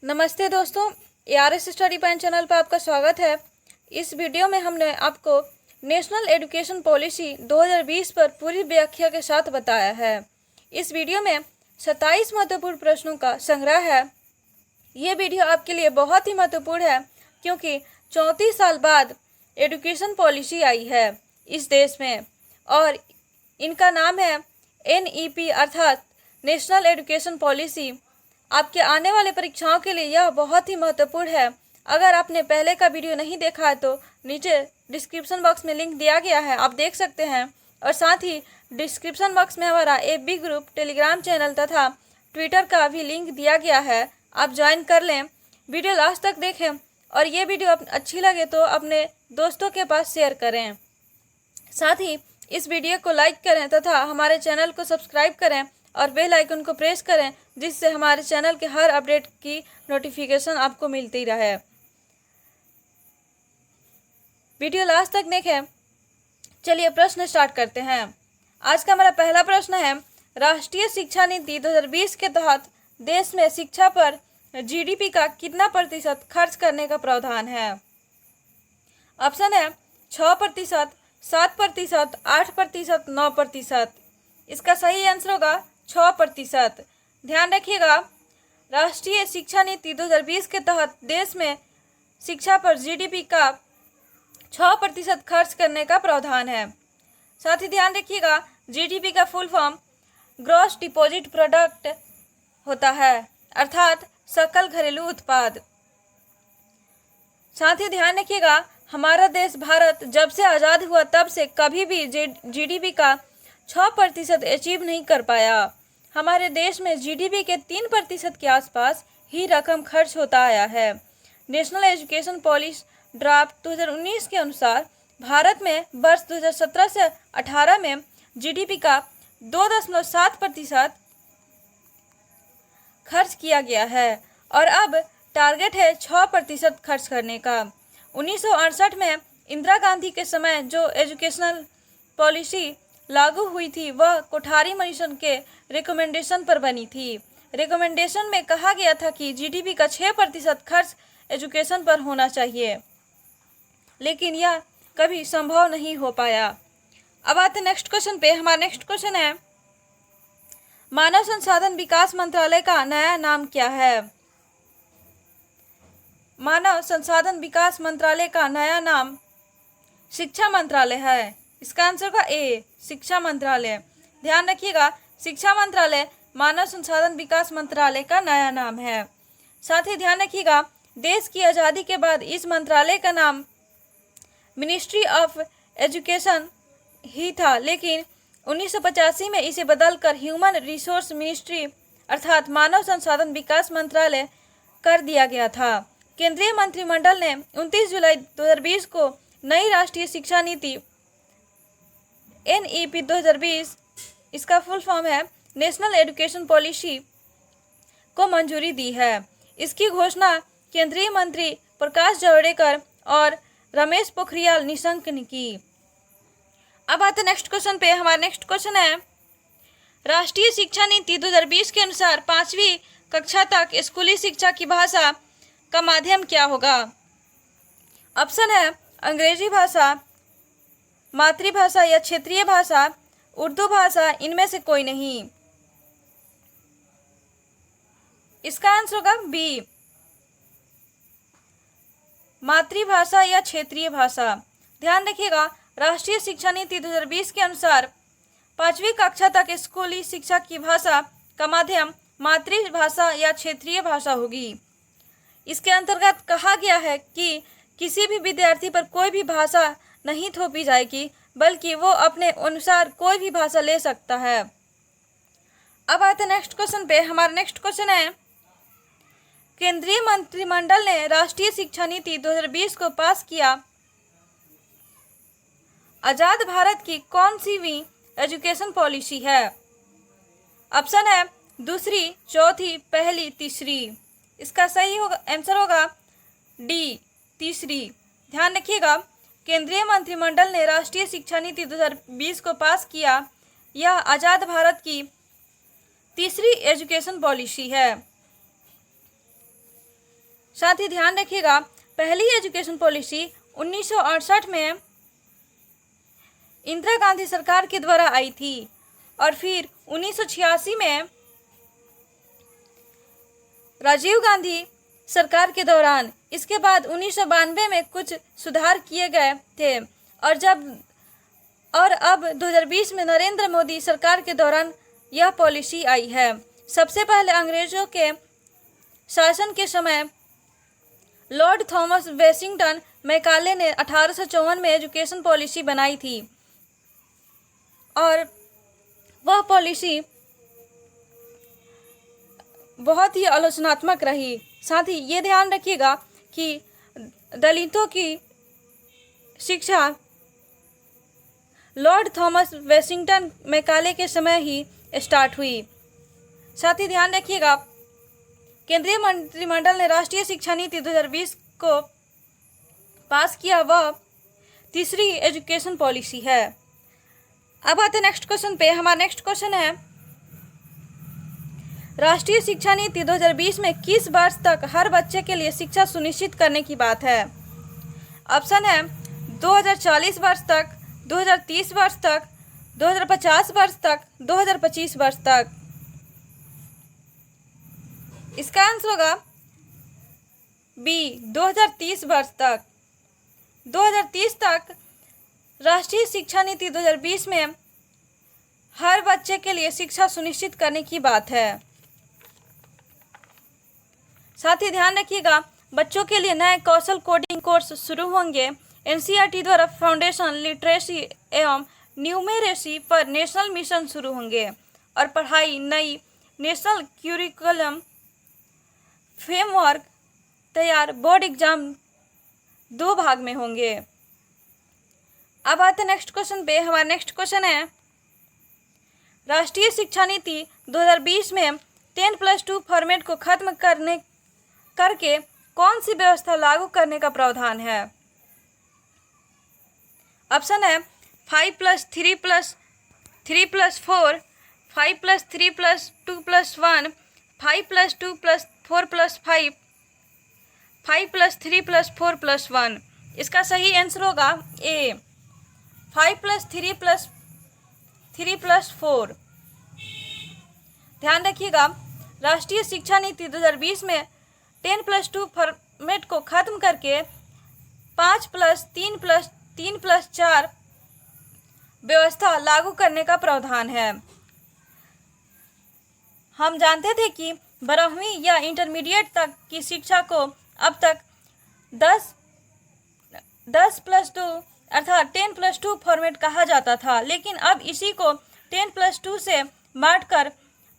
नमस्ते दोस्तों, ARS study point channel पर आपका स्वागत है। इस वीडियो में हमने आपको नेशनल एजुकेशन पॉलिसी 2020 पर पूरी व्याख्या के साथ बताया है। इस वीडियो में 27 महत्वपूर्ण प्रश्नों का संग्रह है। ये वीडियो आपके लिए बहुत ही महत्वपूर्ण है क्योंकि 34 साल बाद एजुकेशन पॉलिसी आई है इस देश में और इनका नाम है NEP अर्थात नेशनल एजुकेशन पॉलिसी। आपके आने वाले परीक्षाओं के लिए यह बहुत ही महत्वपूर्ण है। अगर आपने पहले का वीडियो नहीं देखा है तो नीचे डिस्क्रिप्शन बॉक्स में लिंक दिया गया है, आप देख सकते हैं। और साथ ही डिस्क्रिप्शन बॉक्स में हमारा FB ग्रुप, टेलीग्राम चैनल तथा ट्विटर का भी लिंक दिया गया है, आप ज्वाइन कर लें। वीडियो लास्ट तक देखें और ये वीडियो अच्छी लगे तो अपने दोस्तों के पास शेयर करें। साथ ही इस वीडियो को लाइक करें तथा हमारे चैनल को सब्सक्राइब करें और बेल आइकन को प्रेस करें, जिससे हमारे चैनल के हर अपडेट की नोटिफिकेशन आपको मिलती रहे। वीडियो लास्ट तक देखें। चलिए प्रश्न स्टार्ट करते हैं। आज का हमारा पहला प्रश्न है, राष्ट्रीय शिक्षा नीति 2020 के तहत देश में शिक्षा पर GDP का कितना प्रतिशत खर्च करने का प्रावधान है? ऑप्शन है 6%, 7%, 8%, 9%। इसका सही आंसर होगा 6%। ध्यान रखिएगा, राष्ट्रीय शिक्षा नीति 2020 के तहत देश में शिक्षा पर GDP का 6% खर्च करने का प्रावधान है। साथ ही ध्यान रखिएगा, GDP का full form gross deposit product होता है अर्थात सकल घरेलू उत्पाद। साथ ही ध्यान रखिएगा, हमारा देश भारत जब से आज़ाद हुआ तब से कभी भी GDP का 6% अचीव नहीं कर पाया। हमारे देश में GDP के 3% के आसपास ही रकम खर्च होता आया है। नेशनल एजुकेशन पॉलिसी ड्राफ्ट 2019 के अनुसार भारत में वर्ष 2017 से 18 में GDP का 2.7% खर्च किया गया है और अब टारगेट है 6% खर्च करने का। 1968 में इंदिरा गांधी के समय जो एजुकेशनल पॉलिसी लागू हुई थी वह कोठारी कमीशन के रिकमेंडेशन पर बनी थी। रिकमेंडेशन में कहा गया था कि GDP का 6% खर्च एजुकेशन पर होना चाहिए, लेकिन यह कभी संभव नहीं हो पाया। अब आते नेक्स्ट क्वेश्चन पे। हमारा नेक्स्ट क्वेश्चन है, मानव संसाधन विकास मंत्रालय का नया नाम क्या है? मानव संसाधन विकास मंत्रालय का नया नाम शिक्षा मंत्रालय है। इसका आंसर का A, शिक्षा मंत्रालय। ध्यान रखिएगा, शिक्षा मंत्रालय मानव संसाधन विकास मंत्रालय का नया नाम है। साथ ही ध्यान रखिएगा, देश की आज़ादी के बाद इस मंत्रालय का नाम मिनिस्ट्री ऑफ एजुकेशन ही था, लेकिन 1985 में इसे बदलकर ह्यूमन रिसोर्स मिनिस्ट्री अर्थात मानव संसाधन विकास मंत्रालय कर दिया गया था। केंद्रीय मंत्रिमंडल ने 29 जुलाई 2020 को नई राष्ट्रीय शिक्षा नीति NEP 2020, इसका फुल फॉर्म है नेशनल एजुकेशन पॉलिसी, को मंजूरी दी है। इसकी घोषणा केंद्रीय मंत्री प्रकाश जावड़ेकर और रमेश पोखरियाल निशंक ने की। अब आते नेक्स्ट क्वेश्चन पे। हमारा नेक्स्ट क्वेश्चन है, राष्ट्रीय शिक्षा नीति 2020 के अनुसार 5वीं कक्षा तक स्कूली शिक्षा की भाषा का माध्यम क्या होगा? ऑप्शन है अंग्रेजी भाषा, मातृभाषा या क्षेत्रीय भाषा, उर्दू भाषा, इनमें से कोई नहीं। इसका आंसर होगा B, मातृभाषा या क्षेत्रीय भाषा। ध्यान रखिएगा, राष्ट्रीय शिक्षा नीति 2020 के अनुसार 5वीं कक्षा तक स्कूली शिक्षा की भाषा का माध्यम मातृभाषा या क्षेत्रीय भाषा होगी। इसके अंतर्गत कहा गया है कि किसी भी विद्यार्थी पर कोई भी भाषा नहीं थोपी जाएगी, बल्कि वो अपने अनुसार कोई भी भाषा ले सकता है। अब आते नेक्स्ट क्वेश्चन पे। हमारा नेक्स्ट क्वेश्चन है, केंद्रीय मंत्रिमंडल ने राष्ट्रीय शिक्षा नीति 2020 को पास किया। आजाद भारत की कौन सी वी एजुकेशन पॉलिसी है? ऑप्शन है दूसरी, चौथी, पहली, तीसरी। इसका सही होगा आंसर होगा D, तीसरी। ध्यान रखिएगा, केंद्रीय मंत्रिमंडल ने राष्ट्रीय शिक्षा नीति 2020 को पास किया। यह आज़ाद भारत की तीसरी एजुकेशन पॉलिसी है। साथ ही ध्यान रखिएगा, पहली एजुकेशन पॉलिसी 1968 में इंदिरा गांधी सरकार के द्वारा आई थी और फिर 1986 में राजीव गांधी सरकार के दौरान, इसके बाद 1992 में कुछ सुधार किए गए थे और अब 2020 में नरेंद्र मोदी सरकार के दौरान यह पॉलिसी आई है। सबसे पहले अंग्रेजों के शासन के समय लॉर्ड थॉमस वेलिंगटन मैकाले ने 1854 में एजुकेशन पॉलिसी बनाई थी और वह पॉलिसी बहुत ही आलोचनात्मक रही। साथ ही ये ध्यान रखिएगा कि दलितों की शिक्षा लॉर्ड थॉमस वेलिंगटन मैकाले के समय ही स्टार्ट हुई। साथ ही ध्यान रखिएगा, केंद्रीय मंत्रिमंडल ने राष्ट्रीय शिक्षा नीति 2020 को पास किया, वह तीसरी एजुकेशन पॉलिसी है। अब आते नेक्स्ट क्वेश्चन पे। हमारा नेक्स्ट क्वेश्चन है, राष्ट्रीय शिक्षा नीति 2020 में किस वर्ष तक हर बच्चे के लिए शिक्षा सुनिश्चित करने की बात है? ऑप्शन है 2040 वर्ष तक, 2030 वर्ष तक, 2050 वर्ष तक, 2025 वर्ष तक। इसका आंसर होगा बी, 2030 वर्ष तक। 2030 तक राष्ट्रीय शिक्षा नीति 2020 में हर बच्चे के लिए शिक्षा सुनिश्चित करने की बात है। साथ ही ध्यान रखिएगा, बच्चों के लिए नए कौशल कोडिंग कोर्स शुरू होंगे। एनसीईआरटी द्वारा फाउंडेशन लिटरेसी एवं न्यूमेरेसी पर नेशनल मिशन शुरू होंगे और पढ़ाई नई नेशनल क्यूरिकुलम फ्रेमवर्क तैयार, बोर्ड एग्जाम 2 भाग में होंगे। अब आते नेक्स्ट क्वेश्चन पे। हमारा नेक्स्ट क्वेश्चन है, राष्ट्रीय शिक्षा नीति 2020 में 10+2 फॉर्मेट को खत्म करके कौन सी व्यवस्था लागू करने का प्रावधान है? ऑप्शन है 5+3+3+4, 5+3+2+1, 5+2+4+5, 5+3+4+1। इसका सही आंसर होगा ए, 5+3+4। ध्यान रखिएगा, राष्ट्रीय शिक्षा नीति 2020 में 10+2 फॉर्मेट को खत्म करके 5+3+3+4 व्यवस्था लागू करने का प्रावधान है। हम जानते थे कि 12वीं या इंटरमीडिएट तक की शिक्षा को अब तक 10+2 अर्थात 10+2 फॉर्मेट कहा जाता था, लेकिन अब इसी को 10+2 से बांटकर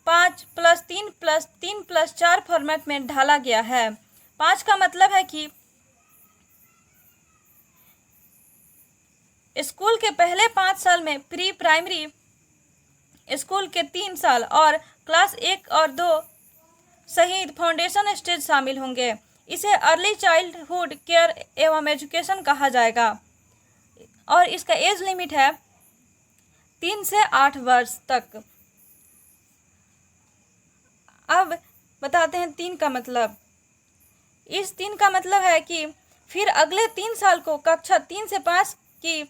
5+3+3+4 फॉर्मेट में ढाला गया है। 5 का मतलब है कि स्कूल के पहले 5 साल में प्री प्राइमरी स्कूल के 3 साल और क्लास 1 और 2 सहित फाउंडेशन स्टेज शामिल होंगे। इसे अर्ली चाइल्डहुड केयर एवं एजुकेशन कहा जाएगा और इसका एज लिमिट है 3 से 8 वर्ष तक। अब बताते हैं 3 का मतलब। इस 3 का मतलब है कि फिर अगले 3 साल को कक्षा 3 से 5 की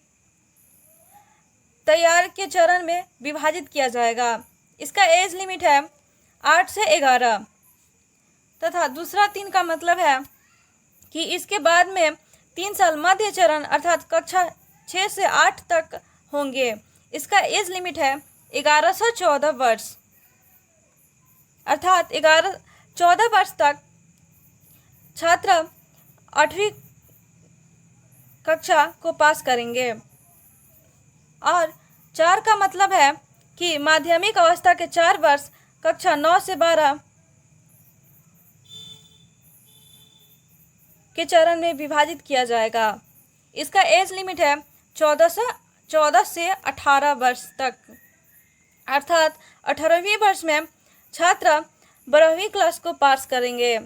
तैयार के चरण में विभाजित किया जाएगा। इसका एज लिमिट है 8 से 11 तथा दूसरा 3 का मतलब है कि इसके बाद में 3 साल मध्य चरण अर्थात कक्षा 6 से 8 तक होंगे। इसका एज लिमिट है 11 से 14 वर्ष अर्थात 14 वर्ष तक छात्र 8वीं कक्षा को पास करेंगे। और 4 का मतलब है कि माध्यमिक अवस्था के 4 वर्ष कक्षा 9 से 12 के चरण में विभाजित किया जाएगा। इसका एज लिमिट है 14 से 18 वर्ष तक अर्थात 18वीं वर्ष में छात्र 12वीं क्लास को पास करेंगे।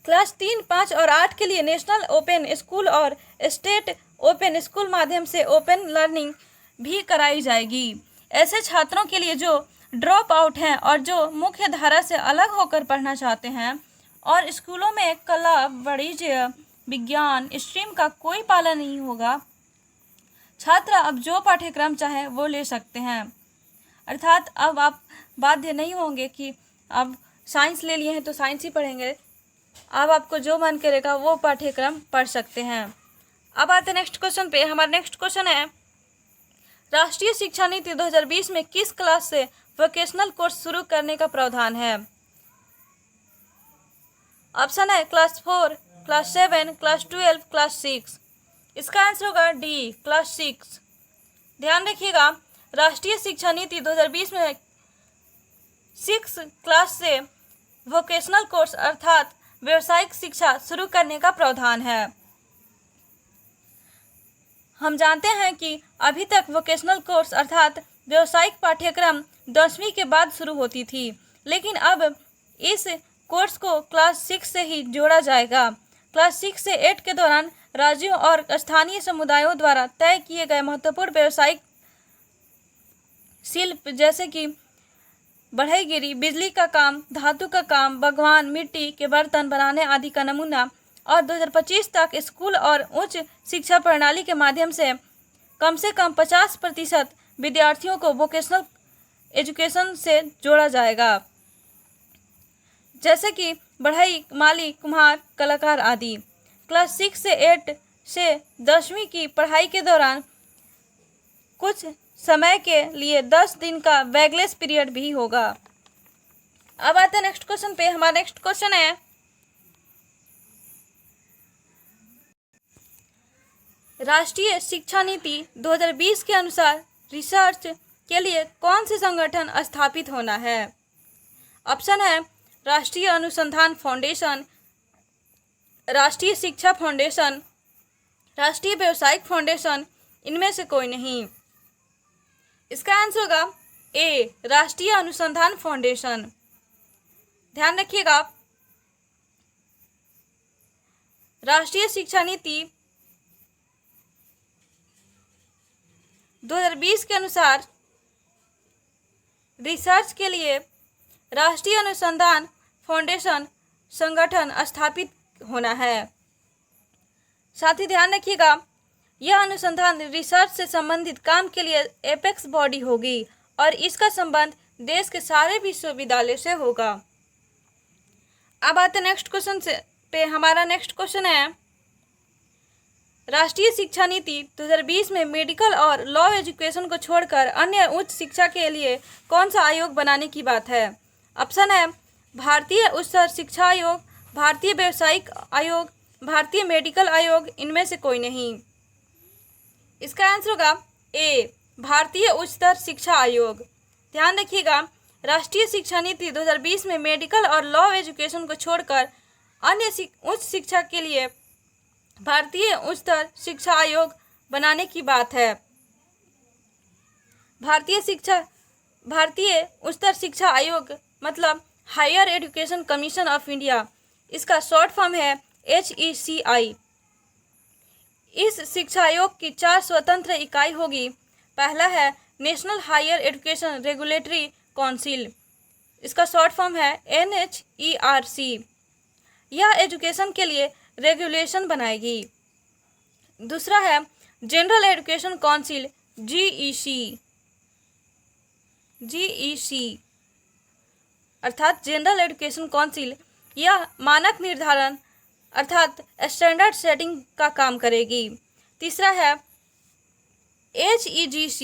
क्लास 3, 5 और 8 के लिए नेशनल ओपन स्कूल और स्टेट ओपन स्कूल माध्यम से ओपन लर्निंग भी कराई जाएगी। ऐसे छात्रों के लिए जो ड्रॉप आउट हैं और जो मुख्य धारा से अलग होकर पढ़ना चाहते हैं, और स्कूलों में कला, वाणिज्य, विज्ञान स्ट्रीम का कोई पालन नहीं होगा। छात्र अब जो पाठ्यक्रम चाहे वो ले सकते हैं, अर्थात अब आप बाध्य नहीं होंगे कि अब साइंस ले लिए हैं तो साइंस ही पढ़ेंगे। अब आपको जो मन करेगा वो पाठ्यक्रम पढ़ सकते हैं। अब आते हैं नेक्स्ट क्वेश्चन पे। हमारा नेक्स्ट क्वेश्चन है, राष्ट्रीय शिक्षा नीति 2020 में किस क्लास से वोकेशनल कोर्स शुरू करने का प्रावधान है? ऑप्शन है क्लास 4, क्लास 7, क्लास 12, क्लास 6। इसका आंसर होगा डी, क्लास 6। ध्यान रखिएगा, राष्ट्रीय शिक्षा नीति 2020 में 6 क्लास से वोकेशनल कोर्स अर्थात व्यावसायिक शिक्षा शुरू करने का प्रावधान है। हम जानते हैं कि अभी तक वोकेशनल कोर्स अर्थात व्यावसायिक पाठ्यक्रम 10वीं के बाद शुरू होती थी, लेकिन अब इस कोर्स को क्लास 6 से ही जोड़ा जाएगा। क्लास 6 से 8 के दौरान राज्यों और स्थानीय समुदायों द्वारा तय किए गए महत्वपूर्ण व्यावसायिक शिल्प जैसे कि बढ़ईगिरी, बिजली का काम, धातु का काम, भगवान, मिट्टी के बर्तन बनाने आदि का नमूना और 2025 तक स्कूल और उच्च शिक्षा प्रणाली के माध्यम से कम 50% विद्यार्थियों को वोकेशनल एजुकेशन से जोड़ा जाएगा, जैसे कि बढ़ई, माली, कुम्हार, कलाकार आदि। क्लास 6 से 8 से 10वीं की पढ़ाई के दौरान कुछ समय के लिए 10 दिन का बैकलेस पीरियड भी होगा। अब आते हैं नेक्स्ट क्वेश्चन पे। हमारा नेक्स्ट क्वेश्चन है, राष्ट्रीय शिक्षा नीति 2020 के अनुसार रिसर्च के लिए कौन से संगठन स्थापित होना है? ऑप्शन है राष्ट्रीय अनुसंधान फाउंडेशन, राष्ट्रीय शिक्षा फाउंडेशन, राष्ट्रीय व्यावसायिक फाउंडेशन, इनमें से कोई नहीं। इसका आंसर होगा ए, राष्ट्रीय अनुसंधान फाउंडेशन। ध्यान रखिएगा, राष्ट्रीय शिक्षा नीति 2020 के अनुसार रिसर्च के लिए राष्ट्रीय अनुसंधान फाउंडेशन संगठन स्थापित होना है। साथ ही ध्यान रखिएगा, यह अनुसंधान रिसर्च से संबंधित काम के लिए एपेक्स बॉडी होगी और इसका संबंध देश के सारे विश्वविद्यालय से होगा। अब आते नेक्स्ट क्वेश्चन पे। हमारा नेक्स्ट क्वेश्चन है, राष्ट्रीय शिक्षा नीति 2020 में मेडिकल और लॉ एजुकेशन को छोड़कर अन्य उच्च शिक्षा के लिए कौन सा आयोग बनाने की बात है? ऑप्शन है भारतीय उच्चतर शिक्षा आयोग, भारतीय व्यावसायिक आयोग, भारतीय मेडिकल आयोग, इनमें से कोई नहीं। इसका आंसर होगा ए, भारतीय उच्चतर शिक्षा आयोग। ध्यान रखिएगा, राष्ट्रीय शिक्षा नीति 2020 में मेडिकल और लॉ एजुकेशन को छोड़कर अन्य उच्च शिक्षा के लिए भारतीय उच्चतर शिक्षा आयोग बनाने की बात है। भारतीय उच्चतर शिक्षा आयोग मतलब higher education commission of India, इसका शॉर्ट फॉर्म है HECI। इस शिक्षा आयोग की 4 स्वतंत्र इकाई होगी। पहला है national higher education regulatory council, इसका शॉर्ट फॉर्म है NHERC। यह एजुकेशन के लिए रेगुलेशन बनाएगी। दूसरा है जनरल एजुकेशन काउंसिल GEC अर्थात जनरल एजुकेशन काउंसिल। यह मानक निर्धारण अर्थात स्टैंडर्ड सेटिंग का काम करेगी। तीसरा है HEGC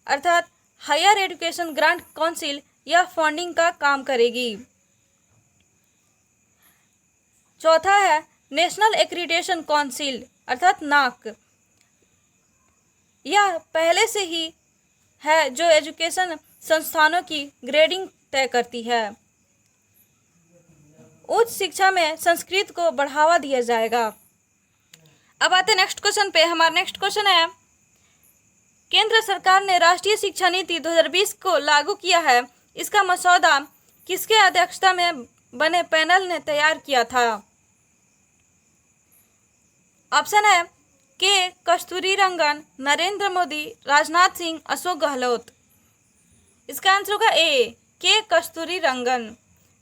अर्थात हायर एजुकेशन ग्रांट काउंसिल, यह फंडिंग का काम करेगी। चौथा है नेशनल एक्रीडेशन काउंसिल अर्थात NAAC। यह पहले से ही है जो एजुकेशन संस्थानों की ग्रेडिंग तय करती है। उच्च शिक्षा में संस्कृत को बढ़ावा दिया जाएगा। अब आते नेक्स्ट क्वेश्चन पे। हमारा नेक्स्ट क्वेश्चन है, केंद्र सरकार ने राष्ट्रीय शिक्षा नीति 2020 को लागू किया है। इसका मसौदा किसके अध्यक्षता में बने पैनल ने तैयार किया था? ऑप्शन है के. कस्तूरीरंगन, नरेंद्र मोदी, राजनाथ सिंह, अशोक गहलोत। इसका आंसर होगा ए, के कस्तूरीरंगन।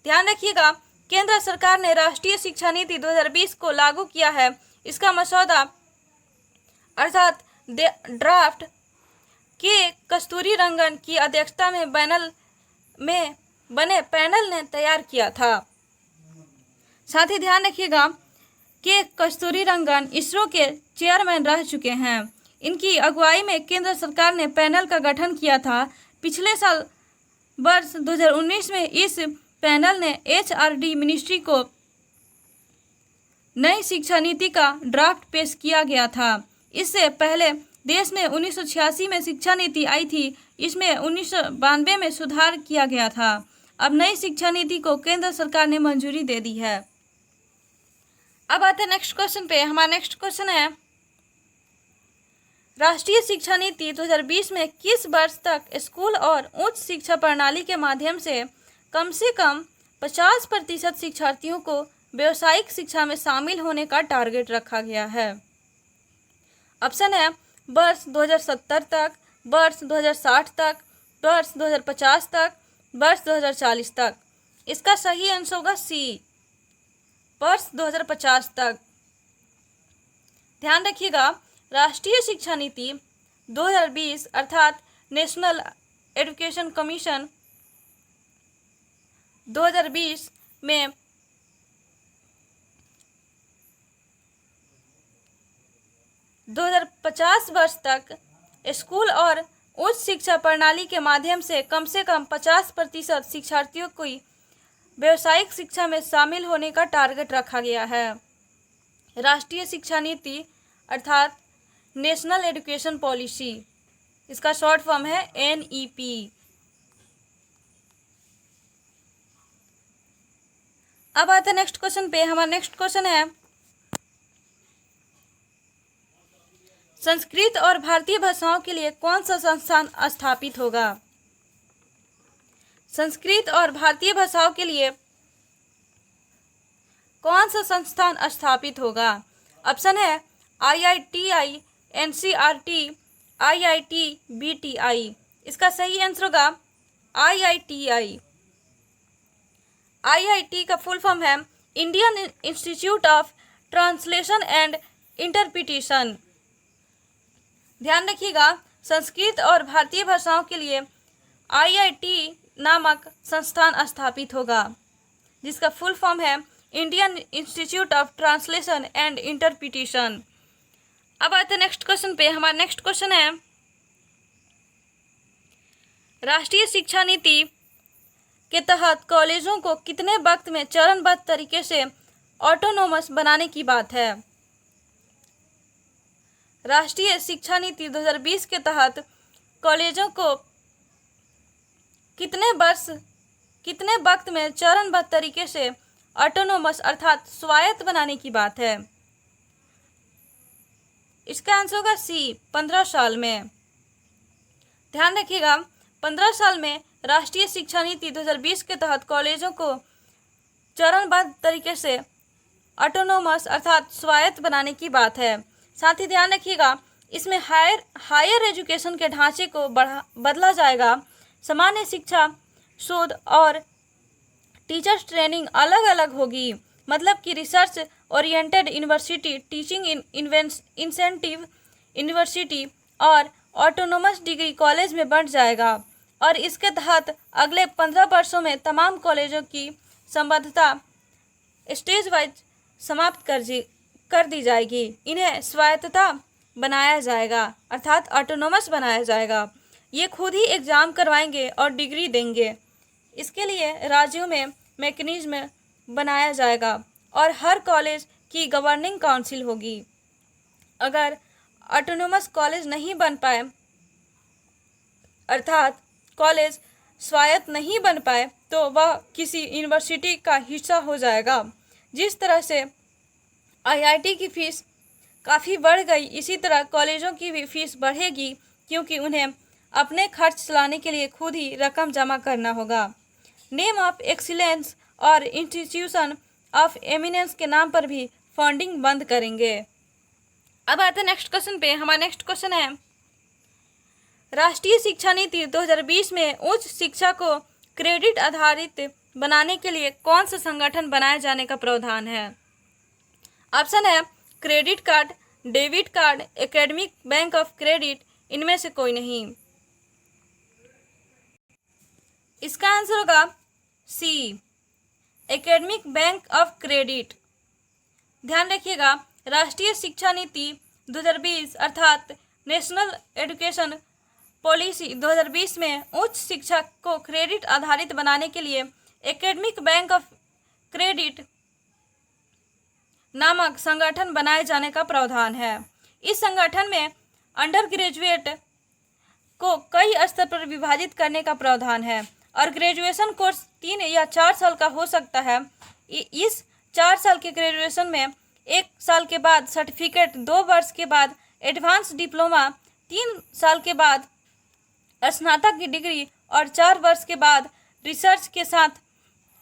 ध्यान रखिएगा, केंद्र सरकार ने राष्ट्रीय शिक्षा नीति 2020 को लागू किया है। इसका मसौदा अर्थात ड्राफ्ट के कस्तूरीरंगन की अध्यक्षता में बने पैनल ने तैयार किया था। साथ ही ध्यान रखिएगा कि कस्तूरीरंगन इसरो के चेयरमैन रह चुके हैं। इनकी अगुवाई में केंद्र सरकार ने पैनल का गठन किया था। पिछले साल वर्ष 2019 में इस पैनल ने HRD मिनिस्ट्री को नई शिक्षा नीति का ड्राफ्ट पेश किया गया था। इससे पहले देश में 1986 में शिक्षा नीति आई थी। इसमें 1992 में सुधार किया गया था। अब नई शिक्षा नीति को केंद्र सरकार ने मंजूरी दे दी है। अब आते हैं नेक्स्ट क्वेश्चन पे। हमारा नेक्स्ट क्वेश्चन है, राष्ट्रीय शिक्षा नीति 2020 में किस वर्ष तक स्कूल और उच्च शिक्षा प्रणाली के माध्यम से कम 50% शिक्षार्थियों को व्यावसायिक शिक्षा में शामिल होने का टारगेट रखा गया है? ऑप्शन है वर्ष 2070 तक, वर्ष 2060 तक, वर्ष 2050 तक, वर्ष 2040 तक। इसका सही आंसर होगा सी, वर्ष 2050 तक। ध्यान रखिएगा, राष्ट्रीय शिक्षा नीति 2020 अर्थात नेशनल एजुकेशन कमीशन 2020 में 2050 वर्ष तक स्कूल और उच्च शिक्षा प्रणाली के माध्यम से कम 50% शिक्षार्थियों को व्यावसायिक शिक्षा में शामिल होने का टारगेट रखा गया है। राष्ट्रीय शिक्षा नीति अर्थात नेशनल एजुकेशन पॉलिसी, इसका शॉर्ट फॉर्म है NEP। अब आते हैं नेक्स्ट क्वेश्चन पे। हमारा नेक्स्ट क्वेश्चन है, संस्कृत और भारतीय भाषाओं के लिए कौन सा संस्थान स्थापित होगा? संस्कृत और भारतीय भाषाओं के लिए कौन सा संस्थान स्थापित होगा? ऑप्शन है IITI, NCERT, IIT, BTI। इसका सही आंसर होगा IITI। IIT का फुल फॉर्म है Indian institute of translation and interpretation. ध्यान रखिएगा, संस्कृत और भारतीय भाषाओं के लिए IIT नामक संस्थान स्थापित होगा, जिसका फुल फॉर्म है Indian institute of translation and interpretation. अब आते हैं नेक्स्ट क्वेश्चन पे। हमारा नेक्स्ट क्वेश्चन है, राष्ट्रीय शिक्षा नीति के तहत कॉलेजों को कितने वक्त में चरणबद्ध तरीके से ऑटोनोमस बनाने की बात है? राष्ट्रीय शिक्षा नीति 2020 के तहत कॉलेजों को कितने वक्त में चरणबद्ध तरीके से ऑटोनोमस अर्थात स्वायत्त बनाने की बात है? इसका आंसर होगा सी, 15 साल में। ध्यान रखिएगा, 15 साल में राष्ट्रीय शिक्षा नीति 2020 के तहत कॉलेजों को चरणबद्ध तरीके से ऑटोनोमस अर्थात स्वायत्त बनाने की बात है। साथ ही ध्यान रखिएगा, इसमें हायर एजुकेशन के ढांचे को बदला जाएगा। सामान्य शिक्षा, शोध और टीचर्स ट्रेनिंग अलग अलग होगी। मतलब कि research oriented university, teaching incentive university और ऑटोनोमस डिग्री कॉलेज में बढ़ जाएगा। और इसके तहत अगले 15 वर्षों में तमाम कॉलेजों की संबद्धता स्टेज वाइज समाप्त कर दी जाएगी। इन्हें स्वायत्तता बनाया जाएगा अर्थात ऑटोनोमस बनाया जाएगा। ये खुद ही एग्ज़ाम करवाएंगे और डिग्री देंगे। इसके लिए राज्यों में मैकेनिज्म बनाया जाएगा और हर कॉलेज की गवर्निंग काउंसिल होगी। अगर ऑटोनोमस कॉलेज नहीं बन पाए अर्थात कॉलेज स्वायत्त नहीं बन पाए तो वह किसी यूनिवर्सिटी का हिस्सा हो जाएगा। जिस तरह से IIT की फ़ीस काफ़ी बढ़ गई, इसी तरह कॉलेजों की भी फीस बढ़ेगी, क्योंकि उन्हें अपने खर्च चलाने के लिए खुद ही रकम जमा करना होगा। नेम ऑफ एक्सीलेंस और इंस्टीट्यूशन ऑफ एमिनेंस के नाम पर भी फंडिंग बंद करेंगे। अब आते हैं नेक्स्ट क्वेश्चन पे। हमारा नेक्स्ट क्वेश्चन है, राष्ट्रीय शिक्षा नीति 2020 में उच्च शिक्षा को क्रेडिट आधारित बनाने के लिए कौन सा संगठन बनाए जाने का प्रावधान है? ऑप्शन है credit card, debit card, academic bank of credit, इनमें से कोई नहीं। इसका आंसर होगा सी, एकेडमिक बैंक ऑफ क्रेडिट। ध्यान रखिएगा, राष्ट्रीय शिक्षा नीति 2020 अर्थात नेशनल एजुकेशन पॉलिसी 2020 में उच्च शिक्षा को क्रेडिट आधारित बनाने के लिए एकेडमिक बैंक ऑफ क्रेडिट नामक संगठन बनाए जाने का प्रावधान है। इस संगठन में अंडर ग्रेजुएट को कई स्तर पर विभाजित करने का प्रावधान है और ग्रेजुएशन कोर्स 3 या 4 साल का हो सकता है। इस 4 साल के ग्रेजुएशन में 1 साल के बाद सर्टिफिकेट, 2 वर्ष के बाद एडवांस डिप्लोमा, 3 साल के बाद स्नातक की डिग्री और 4 वर्ष के बाद रिसर्च के साथ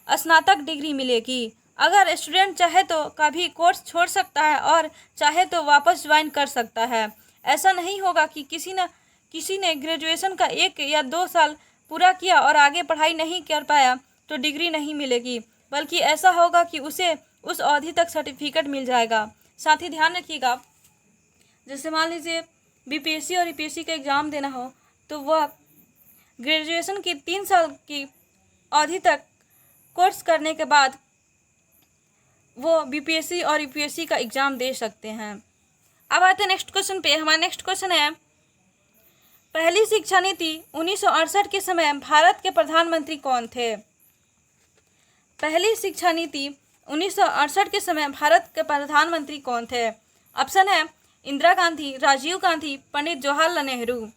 स्नातक डिग्री मिलेगी। अगर स्टूडेंट चाहे तो कभी कोर्स छोड़ सकता है और चाहे तो वापस ज्वाइन कर सकता है। ऐसा नहीं होगा कि किसी ने ग्रेजुएशन का 1 या 2 साल पूरा किया और आगे पढ़ाई नहीं कर पाया तो डिग्री नहीं मिलेगी, बल्कि ऐसा होगा कि उसे उस अवधि तक सर्टिफिकेट मिल जाएगा। साथ ही ध्यान रखिएगा, जैसे मान लीजिए बीपीएससी और यूपीएससी का एग्ज़ाम देना हो तो वह ग्रेजुएशन की 3 साल की अवधि तक कोर्स करने के बाद वो बीपीएससी और यूपीएससी का एग्ज़ाम दे सकते हैं। अब आते हैं नेक्स्ट क्वेश्चन पे। हमारा नेक्स्ट क्वेश्चन है, पहली शिक्षा नीति 1968 के समय भारत के प्रधानमंत्री कौन थे? पहली शिक्षा नीति 1968 के समय भारत के प्रधानमंत्री कौन थे? ऑप्शन है इंदिरा गांधी, राजीव गांधी, पंडित जवाहरलाल नेहरू,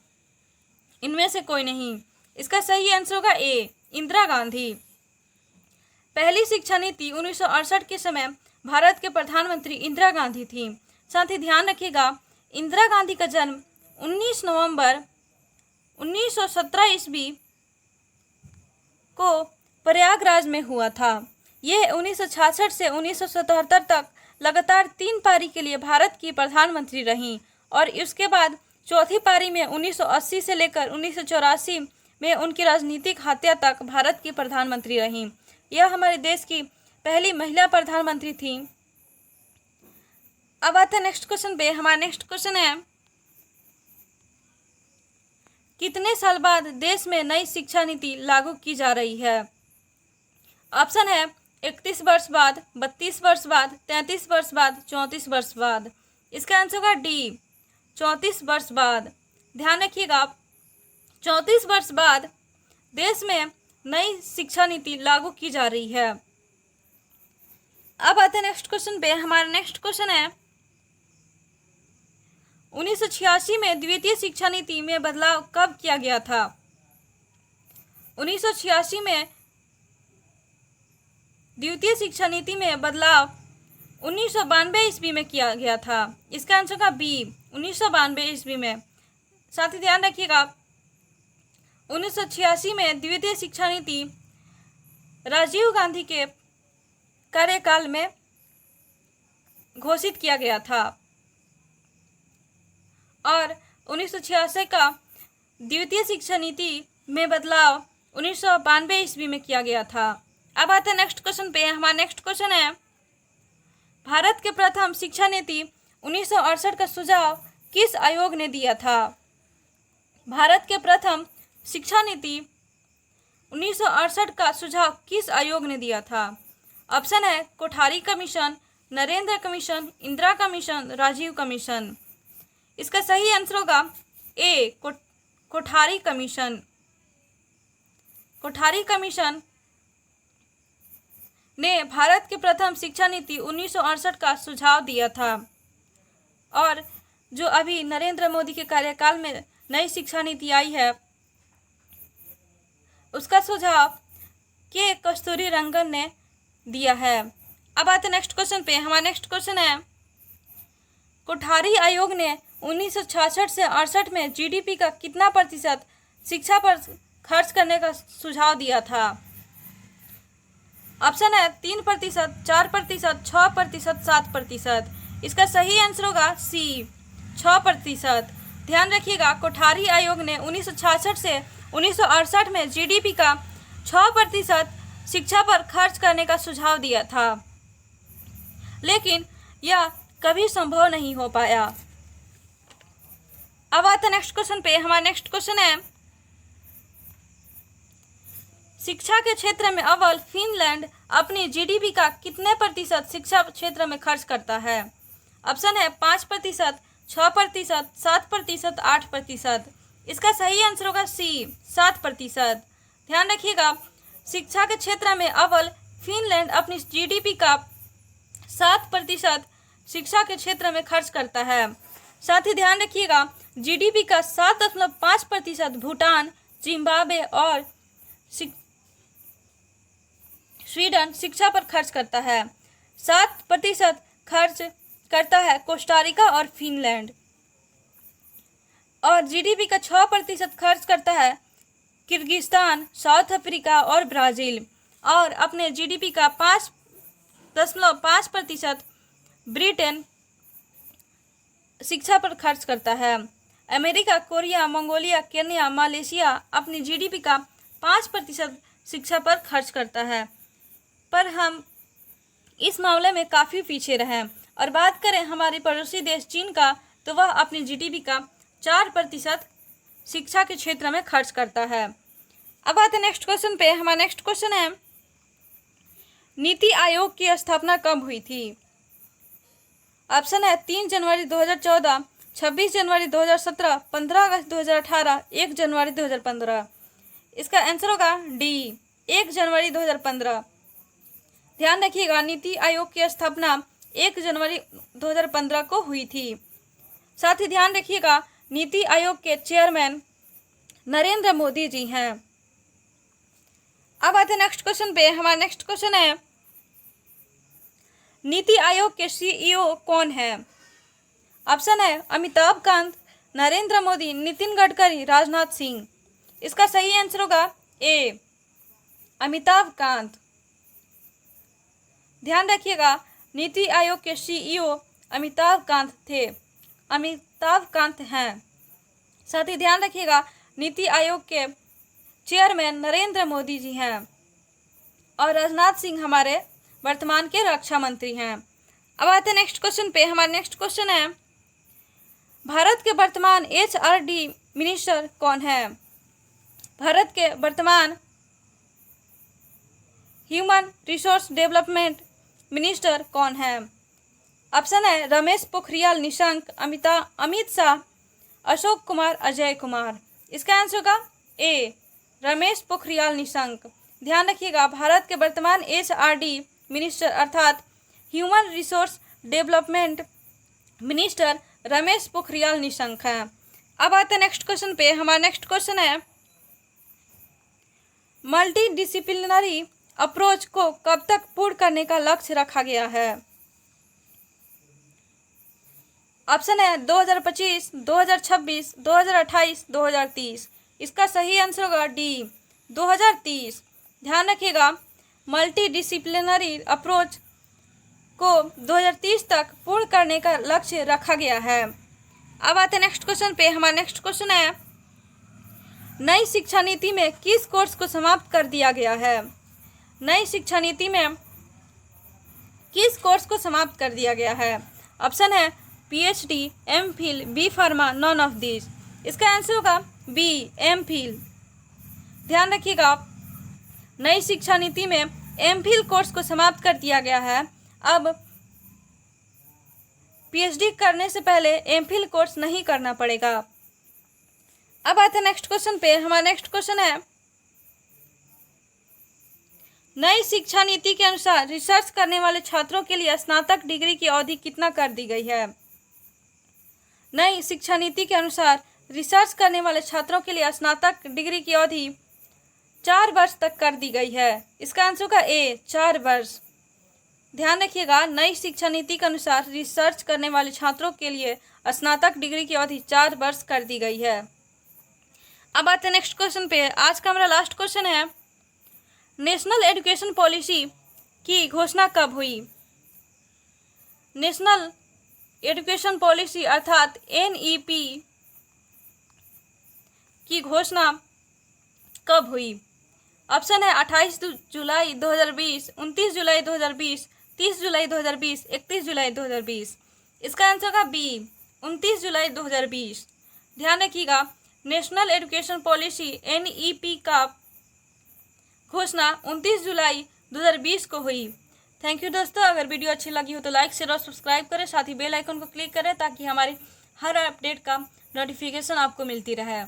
इनमें से कोई नहीं। इसका सही आंसर होगा ए, इंदिरा गांधी। पहली शिक्षा नीति 1968 के समय भारत के प्रधानमंत्री इंदिरा गांधी थी। साथ ही ध्यान रखिएगा, इंदिरा गांधी का जन्म 19 नवंबर 1917 ईस्वी को प्रयागराज में हुआ था। यह 1966 से 1977 तक लगातार 3 पारी के लिए भारत की प्रधानमंत्री रहीं और उसके बाद चौथी पारी में 1980 से लेकर 1984 में उनकी राजनीतिक हत्या तक भारत की प्रधानमंत्री रहीं। यह हमारे देश की पहली महिला प्रधानमंत्री थी। अब आते हैं नेक्स्ट क्वेश्चन पे। हमारा नेक्स्ट क्वेश्चन है, कितने साल बाद देश में नई शिक्षा नीति लागू की जा रही है? ऑप्शन है 31 वर्ष बाद, 32 वर्ष बाद, 33 वर्ष बाद, 34 वर्ष बाद। इसका आंसर होगा डी, 34 वर्ष बाद। ध्यान रखिएगा, 34 वर्ष बाद देश में नई शिक्षा नीति लागू की जा रही है। अब आते हैं नेक्स्ट क्वेश्चन पे। हमारा नेक्स्ट क्वेश्चन है, 1986 में द्वितीय शिक्षा नीति में बदलाव कब किया गया था? 1986 में द्वितीय शिक्षा नीति में बदलाव 1992 ईस्वी में किया गया था। इसका आंसर का बी, 1992 ईस्वी में। साथ ही ध्यान रखिएगा, 1986 में द्वितीय शिक्षा नीति राजीव गांधी के कार्यकाल में घोषित किया गया था और 1986 का द्वितीय शिक्षा नीति में बदलाव 1992 ईस्वी में किया गया था। अब आते हैं नेक्स्ट क्वेश्चन पे। हमारा नेक्स्ट क्वेश्चन है, भारत के प्रथम शिक्षा नीति 1968 का सुझाव किस आयोग ने दिया था? भारत के प्रथम शिक्षा नीति 1968 का सुझाव किस आयोग ने दिया था? ऑप्शन है Kothari commission, Narendra commission, Indira commission, Rajiv commission. इसका सही आंसर होगा A, Kothari commission. Kothari commission ने भारत के प्रथम शिक्षा नीति 1968 का सुझाव दिया था और जो अभी नरेंद्र मोदी के कार्यकाल में नई शिक्षा नीति आई है उसका सुझाव के कस्तूरी रंगन ने दिया है। अब आते नेक्स्ट क्वेश्चन पे। हमारा नेक्स्ट क्वेश्चन है, कोठारी आयोग ने 1966 से 68 में जीडीपी का कितना प्रतिशत शिक्षा पर खर्च करने का सुझाव दिया था? ऑप्शन है 3%, 4%, 6%, 7%। इसका सही आंसर होगा सी, 6%। ध्यान रखिएगा, कोठारी आयोग ने 1966 से 1968 में जीडीपी का 6% शिक्षा पर खर्च करने का सुझाव दिया था, लेकिन यह कभी संभव नहीं हो पाया। अब आते नेक्स्ट क्वेश्चन पे। हमारा नेक्स्ट क्वेश्चन है, शिक्षा के क्षेत्र में अव्वल फिनलैंड अपनी जीडीपी का कितने प्रतिशत शिक्षा क्षेत्र में खर्च करता है? ऑप्शन है 5%, 6%, 7%, 8%। इसका सही आंसर होगा सी, 7%। ध्यान रखिएगा, शिक्षा के क्षेत्र में अव्वल फिनलैंड अपनी जीडीपी का 7% शिक्षा के क्षेत्र में खर्च करता है। साथ ही ध्यान रखिएगा, जीडीपी का 7.5% भूटान, जिम्बाब्वे और स्वीडन शिक्षा पर खर्च करता है। 7% खर्च करता है कोस्टारिका और फिनलैंड, और जीडीपी का 6% खर्च करता है किर्गिस्तान, साउथ अफ्रीका और ब्राज़ील, और अपने जीडीपी का 5.5% ब्रिटेन शिक्षा पर खर्च करता है। America, Korea, Mongolia, Kenya, Malaysia अपनी जीडीपी का 5% शिक्षा पर खर्च करता है, पर हम इस मामले में काफ़ी पीछे रहे। और बात करें हमारे पड़ोसी देश चीन का, तो वह अपनी जीडीपी का 4% शिक्षा के क्षेत्र में खर्च करता है। अब आते नेक्स्ट क्वेश्चन पे। हमारा नेक्स्ट क्वेश्चन है, नीति आयोग की स्थापना कब हुई थी? ऑप्शन है 3 जनवरी 2014, 26 जनवरी 2017, 15 अगस्त 2018, 1 जनवरी 2015। इसका आंसर होगा डी, 1 जनवरी 2015। ध्यान रखिएगा, नीति आयोग की स्थापना 1 जनवरी 2015 को हुई थी। साथ ही ध्यान रखिएगा, नीति आयोग के चेयरमैन नरेंद्र मोदी जी हैं। अब आते नेक्स्ट क्वेश्चन पे। हमारा नेक्स्ट क्वेश्चन है, नीति आयोग के सीईओ कौन है? ऑप्शन है अमिताभ कांत, नरेंद्र मोदी, नितिन गडकरी, राजनाथ सिंह। इसका सही आंसर होगा ए, अमिताभ कांत। ध्यान रखिएगा, नीति आयोग के सीईओ अमिताभ कांत थे, अमिताभ कांत हैं। साथ ही ध्यान रखिएगा, नीति आयोग के चेयरमैन नरेंद्र मोदी जी हैं, और राजनाथ सिंह हमारे वर्तमान के रक्षा मंत्री हैं। अब आते हैं नेक्स्ट क्वेश्चन पे। हमारा नेक्स्ट क्वेश्चन है, भारत के वर्तमान एचआरडी मिनिस्टर कौन है? भारत के वर्तमान ह्यूमन रिसोर्स डेवलपमेंट मिनिस्टर कौन है? ऑप्शन है रमेश पोखरियाल निशंक, अमित शाह, अशोक कुमार, अजय कुमार। इसका आंसर होगा ए, रमेश पोखरियाल निशंक। ध्यान रखिएगा, भारत के वर्तमान एचआरडी मिनिस्टर अर्थात human resource development minister Ramesh Pokhriyal Nishank हैं। अब आते हैं नेक्स्ट क्वेश्चन पे। हमारा नेक्स्ट क्वेश्चन है, मल्टी डिसिप्लिनरी अप्रोच को कब तक पूर्ण करने का लक्ष्य रखा गया है? ऑप्शन है 2025, 2026, 2028, 2030। इसका सही आंसर होगा डी, 2030। ध्यान रखिएगा, मल्टी डिसिप्लिनरी अप्रोच को 2030 तक पूर्ण करने का लक्ष्य रखा गया है। अब आते हैं नेक्स्ट क्वेश्चन पे। हमारा नेक्स्ट क्वेश्चन है, नई शिक्षा नीति में किस कोर्स को समाप्त कर दिया गया है? नई शिक्षा नीति में किस कोर्स को समाप्त कर दिया गया है? ऑप्शन है PhD, MPhil, B pharma, none of this. इसका आंसर होगा बी, एमफिल। ध्यान रखिएगा, नई शिक्षा नीति में एमफिल कोर्स को समाप्त कर दिया गया है। अब पीएचडी करने से पहले एमफिल कोर्स नहीं करना पड़ेगा। अब आते हैं नेक्स्ट क्वेश्चन पे। हमारा नेक्स्ट क्वेश्चन है, नई शिक्षा नीति के अनुसार रिसर्च करने वाले छात्रों के लिए स्नातक डिग्री की अवधि कितना कर दी गई है? नई शिक्षा नीति के अनुसार रिसर्च करने वाले छात्रों के लिए स्नातक डिग्री की अवधि 4 वर्ष तक कर दी गई है। इसका आंसर होगा ए, 4 वर्ष। ध्यान रखिएगा, नई शिक्षा नीति के अनुसार रिसर्च करने वाले छात्रों के लिए स्नातक डिग्री की अवधि 4 वर्ष कर दी गई है। अब आते हैं नेक्स्ट क्वेश्चन पे। आज का हमारा लास्ट क्वेश्चन है, नेशनल एजुकेशन पॉलिसी की घोषणा कब हुई? नेशनल एजुकेशन पॉलिसी अर्थात एनईपी की घोषणा कब हुई? ऑप्शन है 28 जुलाई 2020, 29 जुलाई 2020, 30 जुलाई 2020, 31 जुलाई 2020। इसका आंसर होगा बी, 29 जुलाई 2020। ध्यान रखिएगा, नेशनल एजुकेशन पॉलिसी NEP का घोषणा 29 जुलाई 2020 को हुई। थैंक यू दोस्तों। अगर वीडियो अच्छी लगी हो तो लाइक शेयर और सब्सक्राइब करें, साथ ही बेल आइकन को क्लिक करें ताकि हमारे हर अपडेट का नोटिफिकेशन आपको मिलती रहे।